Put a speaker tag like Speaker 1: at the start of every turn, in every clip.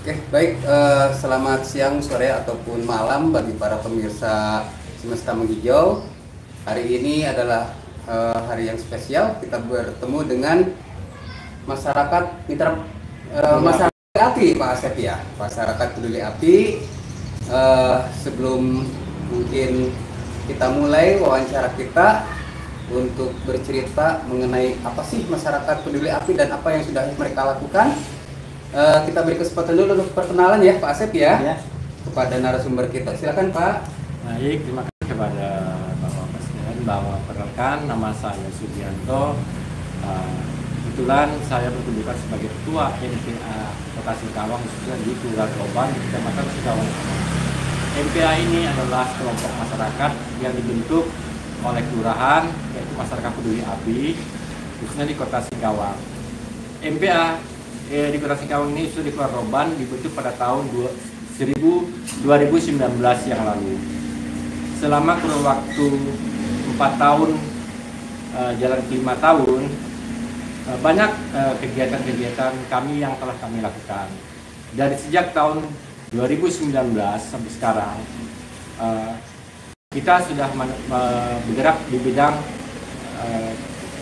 Speaker 1: Oke, baik. Selamat siang, sore, ataupun malam bagi para pemirsa Semesta Menghijau. Hari ini adalah hari yang spesial. Kita bertemu dengan masyarakat mitra masyarakat api, Pak Asep ya. Masyarakat peduli api. Sebelum mungkin kita mulai wawancara kita untuk bercerita mengenai apa sih masyarakat peduli api dan apa yang sudah mereka lakukan. Kita beri kesempatan dulu untuk perkenalan ya Pak Asep ya, kepada narasumber kita. Silakan Pak.
Speaker 2: Baik, terima kasih kepada Bapak Presiden bahwa perkenalkan nama saya Sugianto. Kebetulan saya bertugas sebagai Ketua MPA Kota Singkawang khususnya di Kelurahan Roban, Kecamatan Singkawang. MPA ini adalah kelompok masyarakat yang dibentuk oleh kelurahan, yaitu masyarakat peduli api, khususnya di Kota Singkawang. MPA di Kota Singkawang ini sudah di Kelurahan Roban dibentuk pada tahun 2019 yang lalu. Selama kurun waktu 4 tahun, jalan ke 5 tahun, banyak kegiatan-kegiatan kami yang telah kami lakukan. Dari sejak tahun 2019 sampai sekarang, kita sudah bergerak di bidang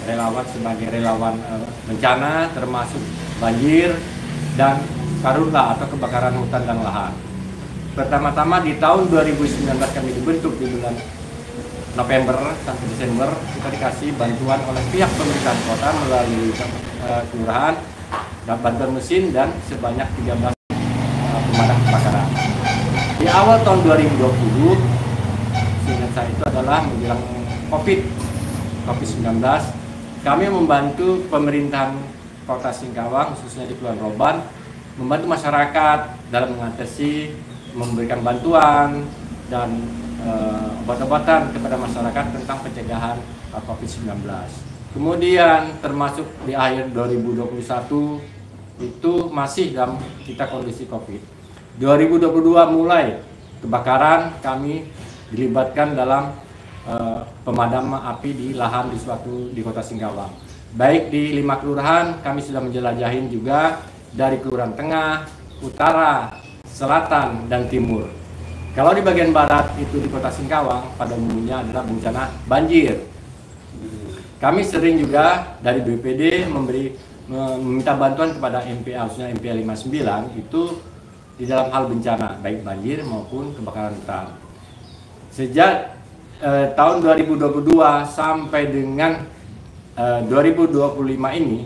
Speaker 2: relawan sebagai relawan bencana, termasuk banjir dan karhutla atau kebakaran hutan dan lahan. Pertama-tama di tahun 2019 kami dibentuk di bulan November sampai Desember. Kita dikasih bantuan oleh pihak pemerintah kota melalui kelurahan dan bantuan mesin dan sebanyak 13 pemadam kebakaran. Di awal tahun 2020, seingat saya itu adalah menjelang COVID-19, kami membantu pemerintahan Kota Singkawang, khususnya di Kelurahan Roban, membantu masyarakat dalam mengatasi, memberikan bantuan dan obat-obatan kepada masyarakat tentang pencegahan COVID-19. Kemudian termasuk di akhir 2021 itu masih dalam kita kondisi COVID. 2022 mulai kebakaran, kami dilibatkan dalam pemadaman api di lahan di Kota Singkawang. Baik di 5 kelurahan, kami sudah menjelajahin juga dari kelurahan tengah, utara, selatan, dan timur. Kalau di bagian barat itu di Kota Singkawang pada umumnya adalah bencana banjir. Kami sering juga dari BPD meminta bantuan kepada MPA, khususnya MPA 59 itu di dalam hal bencana, baik banjir maupun kebakaran hutan. Sejak tahun 2022 sampai dengan 2025 ini,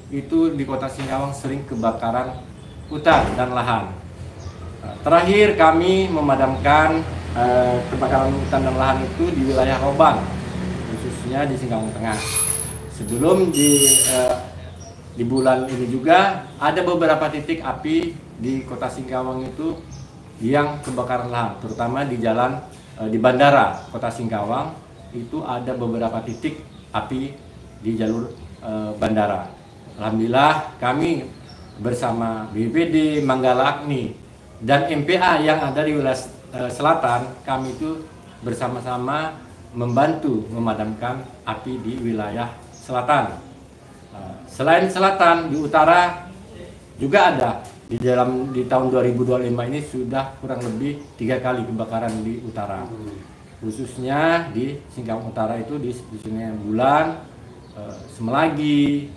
Speaker 2: itu di Kota Singkawang sering kebakaran hutan dan lahan. Terakhir kami memadamkan kebakaran hutan dan lahan itu di wilayah Roban, khususnya di Singkawang Tengah. Sebelum di bulan ini juga ada beberapa titik api di Kota Singkawang itu yang kebakaran lahan, terutama di jalan di bandara Kota Singkawang itu ada beberapa titik api di jalur bandara. Alhamdulillah kami bersama BPD, Manggala Agni dan MPA yang ada di wilayah selatan, kami itu bersama-sama membantu memadamkan api di wilayah selatan. Selain selatan, di utara juga ada. Di tahun 2025 ini sudah kurang lebih 3 kali kebakaran di utara. Khususnya di Singkawang Utara itu di Sungai Bulan, Semelagi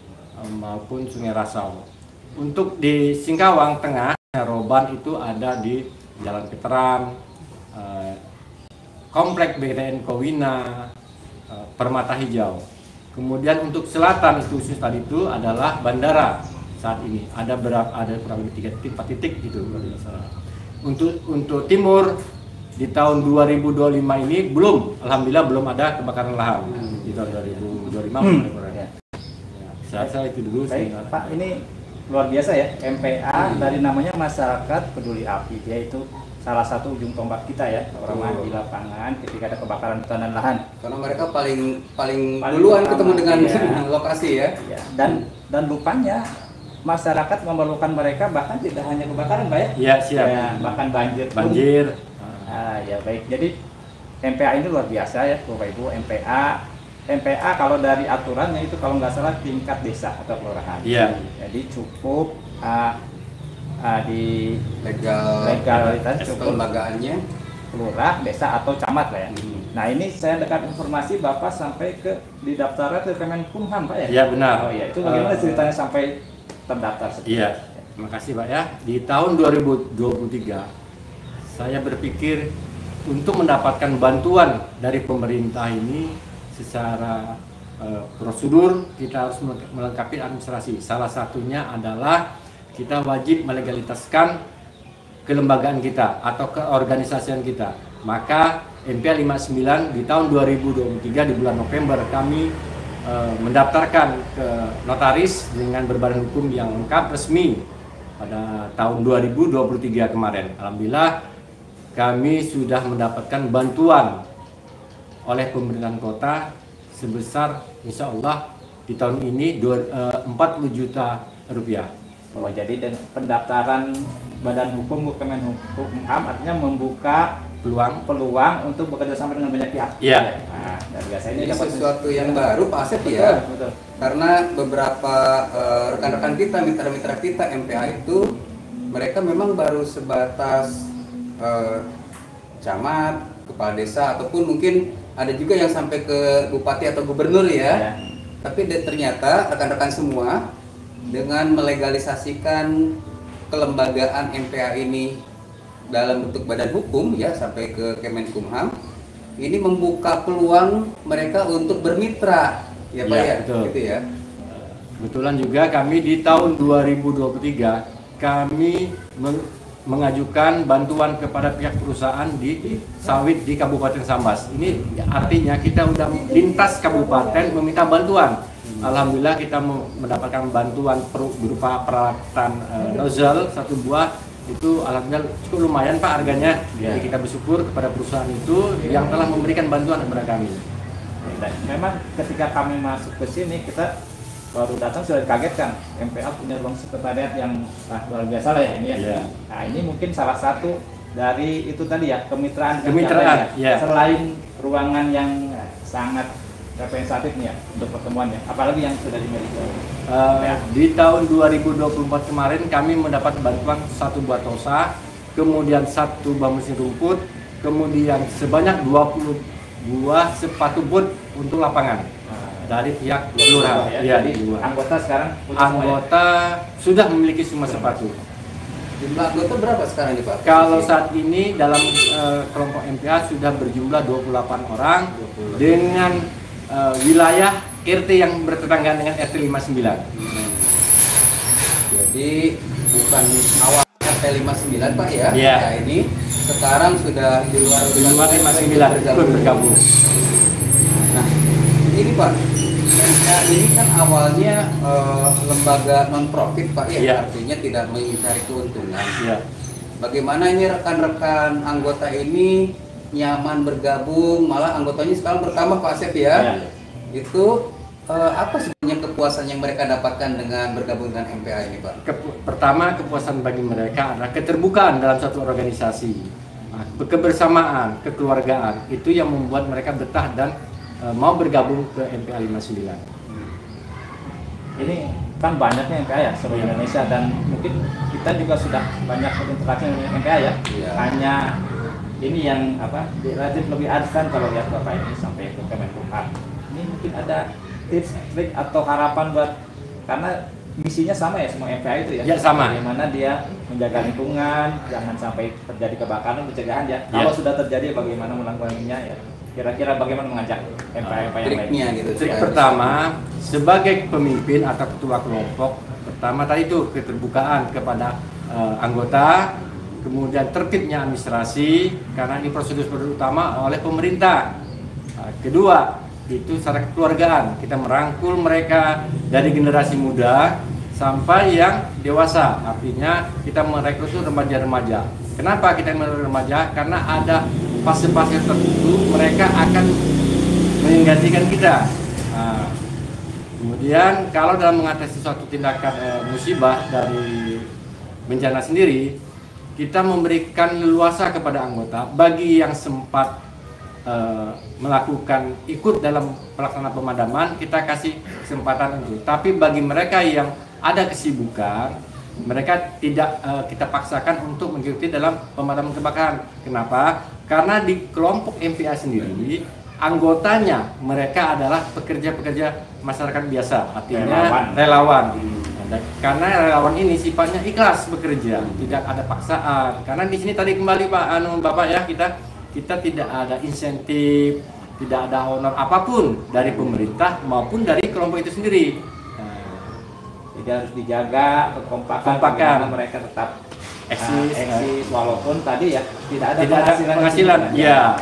Speaker 2: maupun Sungai Rasau. Untuk di Singkawang Tengah, Roban itu ada di Jalan Veteran, Komplek BTN Kowina, Permata Hijau. Kemudian untuk selatan itu khusus tadi itu adalah bandara. Saat ini ada kurang lebih 4 titik itu. Untuk timur di tahun 2025 ini alhamdulillah belum ada kebakaran lahan. Di tahun 2025 saya itu dulu.
Speaker 3: Baik, Pak, ini luar biasa ya, MPA dari namanya Masyarakat Peduli Api, yaitu salah satu ujung tombak kita ya, orang di lapangan ketika ada kebakaran hutan dan lahan.
Speaker 1: Karena mereka paling duluan ketemu dengan lokasi ya.
Speaker 3: Dan rupanya masyarakat memerlukan mereka bahkan tidak hanya kebakaran, Pak ya?
Speaker 2: Iya, siap.
Speaker 3: Ya, bahkan banjir. Ya baik. Jadi MPA ini luar biasa ya, Bapak Ibu. MPA kalau dari aturannya itu kalau nggak salah tingkat desa atau kelurahan.
Speaker 2: Iya.
Speaker 3: Jadi cukup di
Speaker 1: legalitas
Speaker 3: cukup
Speaker 1: kelembagaannya
Speaker 3: lurah, desa atau camat lah ya. Nah ini saya dekat informasi Bapak sampai di daftarnya ke Kemenkumham Pak ya?
Speaker 2: Iya benar.
Speaker 3: Oh iya, itu bagaimana ceritanya sampai terdaftar?
Speaker 2: Iya, terima kasih Pak ya. Di tahun 2023 saya berpikir untuk mendapatkan bantuan dari pemerintah ini secara prosedur kita harus melengkapi administrasi. Salah satunya adalah kita wajib melegalitaskan kelembagaan kita atau keorganisasian kita. Maka MPA 59 di tahun 2023 di bulan November kami mendaftarkan ke notaris dengan berbadan hukum yang lengkap resmi pada tahun 2023 kemarin. Alhamdulillah kami sudah mendapatkan bantuan oleh pemerintahan kota sebesar insya Allah di tahun ini 40 juta rupiah.
Speaker 3: Oh, jadi dengan pendaftaran Badan Hukum Kemenkumham artinya membuka peluang untuk bekerja sama dengan banyak pihak.
Speaker 2: Iya.
Speaker 3: Nah, dan biasanya
Speaker 1: ini sesuatu yang baru Pak Asep ya.
Speaker 3: Betul.
Speaker 1: Karena beberapa rekan-rekan kita, mitra-mitra kita MPA itu mereka memang baru sebatas camat, kepala desa ataupun mungkin ada juga yang sampai ke bupati atau gubernur ya. Tapi ternyata rekan-rekan semua dengan melegalisasikan kelembagaan MPA ini dalam bentuk badan hukum ya sampai ke Kemenkumham, ini membuka peluang mereka untuk bermitra ya Pak ya,
Speaker 2: betul.
Speaker 1: Gitu ya.
Speaker 2: Kebetulan juga kami di tahun 2023 kami mengajukan bantuan kepada pihak perusahaan di sawit di Kabupaten Sambas. Ini artinya kita udah lintas kabupaten meminta bantuan. Alhamdulillah kita mendapatkan bantuan berupa peralatan nozzle 1 buah, itu alhamdulillah cukup lumayan Pak harganya. Jadi kita bersyukur kepada perusahaan itu yang telah memberikan bantuan kepada kami.
Speaker 3: Dan memang ketika kami masuk ke sini kita baru datang sudah dikagetkan, MPA punya ruang sekretariat yang luar biasa lah ya ini ya. Nah ini mungkin salah satu dari itu tadi ya kemitraan
Speaker 2: ya.
Speaker 3: Selain ruangan yang sangat representatif nih ya untuk pertemuannya, apalagi yang sudah dimiliki.
Speaker 2: Di tahun 2024 kemarin kami mendapat bantuan 1 buah tosa, kemudian 1 buah mesin rumput, kemudian sebanyak 20 buah sepatu boot untuk lapangan dari pihak lurah.
Speaker 3: Ya, jadi anggota sekarang
Speaker 2: sudah memiliki semua sepatu.
Speaker 1: Jumlah anggota berapa sekarang nih Pak?
Speaker 2: Kalau saat ini dalam kelompok MPA sudah berjumlah 28 orang dengan wilayah RT yang bertetangga dengan RT 59.
Speaker 1: Jadi bukan awal RT 59 Pak ya?
Speaker 2: Iya.
Speaker 1: Nah, ini sekarang sudah di luar
Speaker 2: 59 bergabung.
Speaker 1: Nah, ini Pak, MPA ini kan awalnya lembaga non profit Pak ya,
Speaker 2: Iya.
Speaker 1: artinya tidak mencari keuntungan.
Speaker 2: Iya.
Speaker 1: Bagaimana ini rekan-rekan anggota ini nyaman bergabung, malah anggotanya sekarang bertambah Pak Asep ya.
Speaker 2: Iya.
Speaker 1: Itu apa sebenarnya kepuasan yang mereka dapatkan dengan bergabung dengan MPA ini Pak?
Speaker 2: Pertama, kepuasan bagi mereka adalah keterbukaan dalam satu organisasi, kebersamaan, kekeluargaan, itu yang membuat mereka betah dan mau bergabung ke MPA 59.
Speaker 3: Ini kan banyaknya MPA ya seluruh Indonesia dan mungkin kita juga sudah banyak berinteraksi dengan MPA ya.
Speaker 1: Iya.
Speaker 3: Hanya ini yang relatif lebih advance kalau lihat Bapak ini sampai ke Kemenkumham. Ini mungkin ada tips, trik atau harapan buat, karena misinya sama ya semua MPA itu ya.
Speaker 2: Ya sama.
Speaker 3: Bagaimana dia menjaga lingkungan, jangan sampai terjadi kebakaran, pencegahan ya. Kalau sudah terjadi bagaimana menanggulanginya ya. Kira-kira bagaimana mengajak MPA yang lain?
Speaker 1: Triknya gitu.
Speaker 2: Trik pertama, sebagai pemimpin atau ketua kelompok, pertama tadi itu keterbukaan kepada anggota, kemudian tertibnya administrasi, karena ini prosedur utama oleh pemerintah. Kedua, itu secara kekeluargaan, kita merangkul mereka dari generasi muda sampai yang dewasa, artinya kita merekrut remaja-remaja. Kenapa kita merekrut remaja? Karena ada fase-fase tertentu mereka akan menggantikan kita. Kemudian kalau dalam mengatasi suatu tindakan musibah dari bencana sendiri, kita memberikan leluasa kepada anggota. Bagi yang sempat melakukan ikut dalam pelaksanaan pemadaman, kita kasih kesempatan itu. Tapi bagi mereka yang ada kesibukan, mereka tidak kita paksakan untuk mengikuti dalam pemadaman kebakaran. Kenapa? Karena di kelompok MPA sendiri anggotanya mereka adalah pekerja-pekerja masyarakat biasa, artinya relawan. Karena relawan ini sifatnya ikhlas bekerja, tidak ada paksaan. Karena di sini tadi kembali Bapak ya, kita tidak ada insentif, tidak ada honor apapun dari pemerintah maupun dari kelompok itu sendiri.
Speaker 3: Jadi harus dijaga kekompakan mereka tetap eksis walaupun tadi ya tidak ada penghasilan.
Speaker 2: Iya.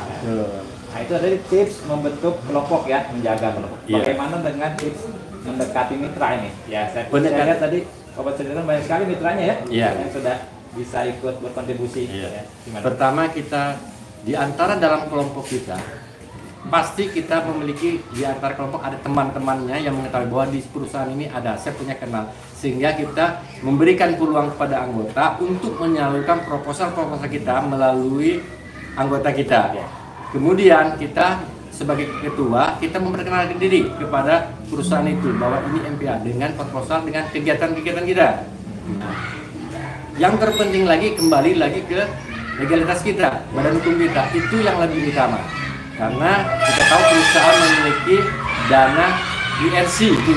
Speaker 3: Nah, itu ada tips membentuk kelompok ya, menjaga kelompok. Bagaimana dengan tips mendekati mitra ini? Ya, saya lihat tadi Bapak ceritakan banyak sekali mitranya ya, yang sudah bisa ikut berkontribusi. Ya.
Speaker 2: Pertama, kita di antara dalam kelompok kita pasti kita memiliki di antara kelompok ada teman-temannya yang mengetahui bahwa di perusahaan ini ada, saya punya kenal, sehingga kita memberikan peluang kepada anggota untuk menyalurkan proposal-proposal kita melalui anggota kita. Kemudian kita sebagai ketua, kita memperkenalkan diri kepada perusahaan itu bahwa ini MPA dengan proposal, dengan kegiatan-kegiatan kita. Yang terpenting lagi, kembali lagi ke legalitas kita, badan hukum kita, itu yang lebih utama. Karena kita tahu perusahaan memiliki dana IRC, itu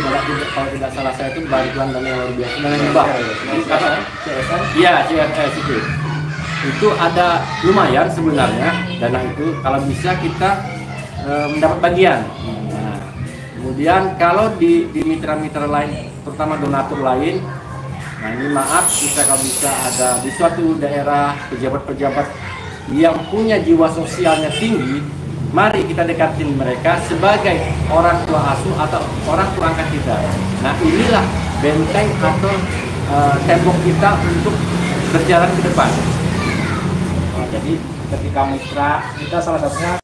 Speaker 2: kalau tidak salah saya itu bantuan dana yang luar biasa, dana hibah. Iya, CSS itu ada lumayan sebenarnya dana itu, kalau bisa kita mendapat bagian. Nah, kemudian kalau di mitra-mitra lain, terutama donatur lain, nah ini maaf, kita kalau bisa ada di suatu daerah pejabat-pejabat yang punya jiwa sosialnya tinggi, mari kita dekatin mereka sebagai orang tua asuh atau orang tua angkat kita. Nah inilah benteng atau tembok kita untuk berjalan ke depan.
Speaker 3: Jadi ketika mitra, kita salah satunya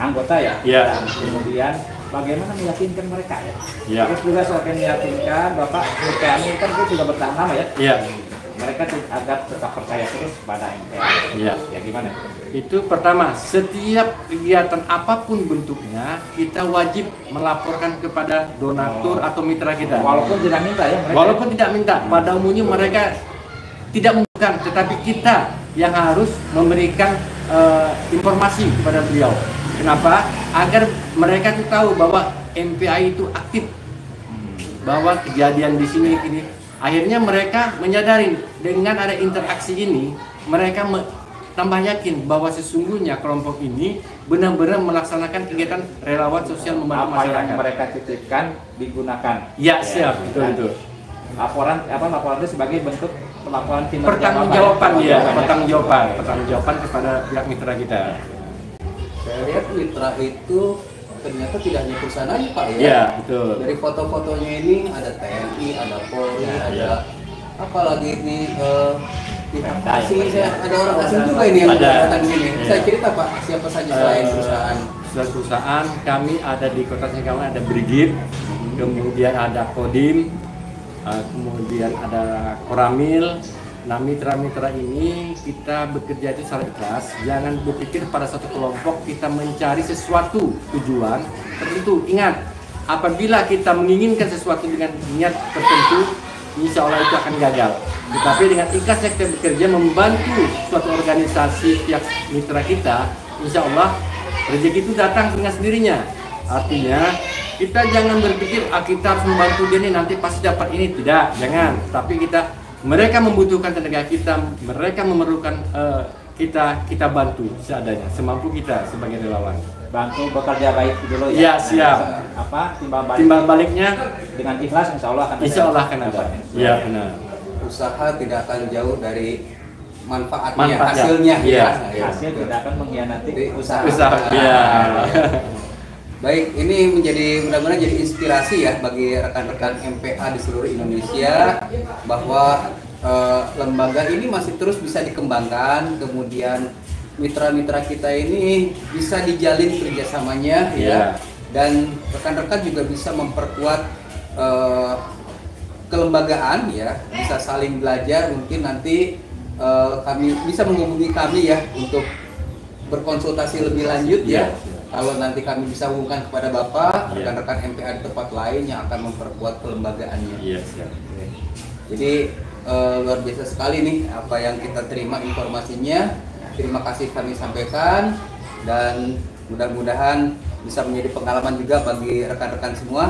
Speaker 3: anggota ya. Dan kemudian bagaimana meyakinkan mereka ya. Terus juga semakin meyakinkan Bapak MPA ini kan itu sudah bertahan lama ya. Mereka agar tetap percaya terus pada MPA. Ya gimana?
Speaker 2: Itu pertama, setiap kegiatan apapun bentuknya kita wajib melaporkan kepada donatur atau mitra kita.
Speaker 3: Walaupun tidak minta ya mereka.
Speaker 2: Walaupun tidak minta, pada umumnya mereka tidak membutuhkan, tetapi kita yang harus memberikan informasi kepada beliau. Kenapa? Agar mereka tuh tahu bahwa MPA itu aktif, bahwa kejadian di sini ini. Akhirnya mereka menyadari dengan ada interaksi ini, mereka tambah yakin bahwa sesungguhnya kelompok ini benar-benar melaksanakan kegiatan relawan sosial membantu masyarakat.
Speaker 3: Yang mereka titipkan digunakan.
Speaker 2: Ya, siap, betul.
Speaker 3: Laporan itu sebagai bentuk pelaporan
Speaker 2: pertanggungjawaban kepada pihak mitra kita.
Speaker 1: Saya lihat mitra itu ternyata tidak hanya perusahaan aja Pak ya.
Speaker 2: Iya, betul.
Speaker 1: Dari foto-fotonya ini ada TNI, ada Polri, ada apalagi ini ada orang asing juga ini yang datang di sini. Saya cerita Pak, siapa saja selain perusahaan?
Speaker 2: Selain perusahaan, kami ada di Kota Singkawang ada Brigit, kemudian ada Kodim, kemudian ada Koramil. Nah, mitra-mitra ini kita bekerja itu secara ikhlas. Jangan berpikir pada satu kelompok kita mencari sesuatu tujuan tertentu. Ingat, apabila kita menginginkan sesuatu dengan niat tertentu, insya Allah itu akan gagal. Tetapi dengan ikhlasnya kita bekerja membantu suatu organisasi pihak mitra kita, insya Allah rezeki itu datang dengan sendirinya. Artinya kita jangan berpikir kita harus membantu dia nih nanti pasti dapat ini, tidak, jangan. Tapi mereka membutuhkan tenaga kita, mereka memerlukan kita bantu seadanya, semampu kita sebagai relawan.
Speaker 3: Bantu bekerja baik dulu ya.
Speaker 2: Iya, siap. Timbal baliknya
Speaker 3: dengan ikhlas insya Allah akan
Speaker 2: ada. Iya, benar.
Speaker 1: Usaha tidak akan jauh dari manfaatnya, hasilnya.
Speaker 3: Hasil tidak akan mengkhianati usaha.
Speaker 2: Iya.
Speaker 1: Baik, ini mudah-mudahan jadi inspirasi ya bagi rekan-rekan MPA di seluruh Indonesia bahwa lembaga ini masih terus bisa dikembangkan, kemudian mitra-mitra kita ini bisa dijalin kerjasamanya ya, dan rekan-rekan juga bisa memperkuat kelembagaan ya, bisa saling belajar. Mungkin nanti kami bisa menghubungi kami ya untuk berkonsultasi lebih lanjut ya. Kalau nanti kami bisa hubungkan kepada Bapak, rekan-rekan MPA di tempat lain yang akan memperkuat kelembagaannya. Jadi luar biasa sekali nih apa yang kita terima informasinya. Terima kasih kami sampaikan dan mudah-mudahan bisa menjadi pengalaman juga bagi rekan-rekan semua.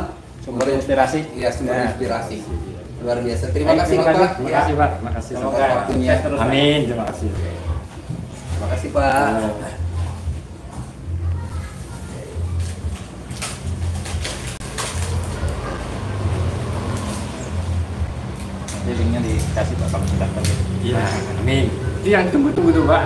Speaker 3: Sumber inspirasi.
Speaker 1: Ya, sumber
Speaker 3: Ya.
Speaker 1: inspirasi. Luar biasa. Terima kasih
Speaker 3: Terima
Speaker 1: Bapak.
Speaker 2: Terima kasih Pak, terima kasih.
Speaker 3: Semoga
Speaker 1: waktunya.
Speaker 3: sukses terus, Pak.
Speaker 2: Amin, terima kasih.
Speaker 1: Terima kasih Pak.
Speaker 3: Jadi linknya dikasih Pak kalau sudah kerja.
Speaker 2: Iya, amin. Itu yang tunggu-tunggu tuh Pak.